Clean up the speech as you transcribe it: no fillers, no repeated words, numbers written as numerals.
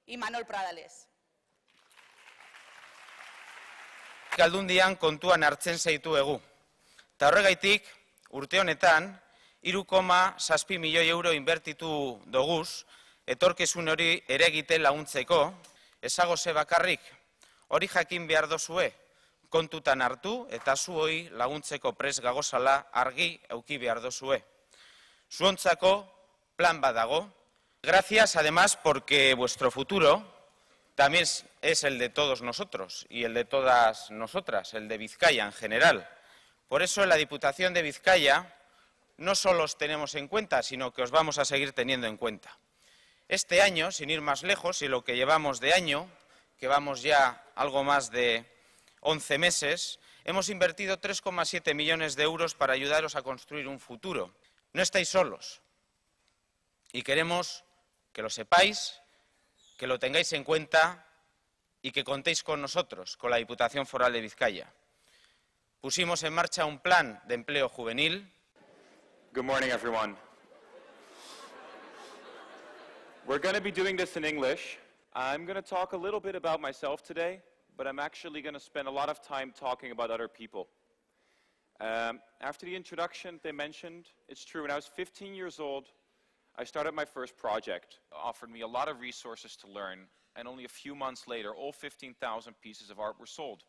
Imanol Pradales. Aldundian kontuan hartzen zaituegu. Ta horregaitik, urte honetan, 3,7 milioi euro inbertitu doguz, etorkizun hori ere egiten laguntzeko, ezagoze bakarrik, hori jakin behar dozue, kontutan hartu eta zuoi laguntzeko prest gagozala argi euki behar dozue. Zuontzako plan badago. Gracias además porque vuestro futuro también es el de todos nosotros y el de todas nosotras, el de Vizcaya en general. Por eso en la Diputación de Vizcaya no solo os tenemos en cuenta, sino que os vamos a seguir teniendo en cuenta. Este año, sin ir más lejos, y lo que llevamos de año, que vamos ya algo más de 11 meses, hemos invertido 3,7 millones de euros para ayudaros a construir un futuro. No estáis solos y queremos que lo sepáis, que lo tengáis en cuenta y que contéis con nosotros, con la Diputación Foral de Vizcaya. Pusimos en marcha un plan de empleo juvenil. Good morning, everyone. We're going to be doing this in English. I'm going to talk a little bit about myself today, but I'm actually going to spend a lot of time talking about other people. After the introduction they mentioned, it's true, when I was 15 years old, I started my first project. It offered me a lot of resources to learn, and only a few months later, all 15,000 pieces of art were sold.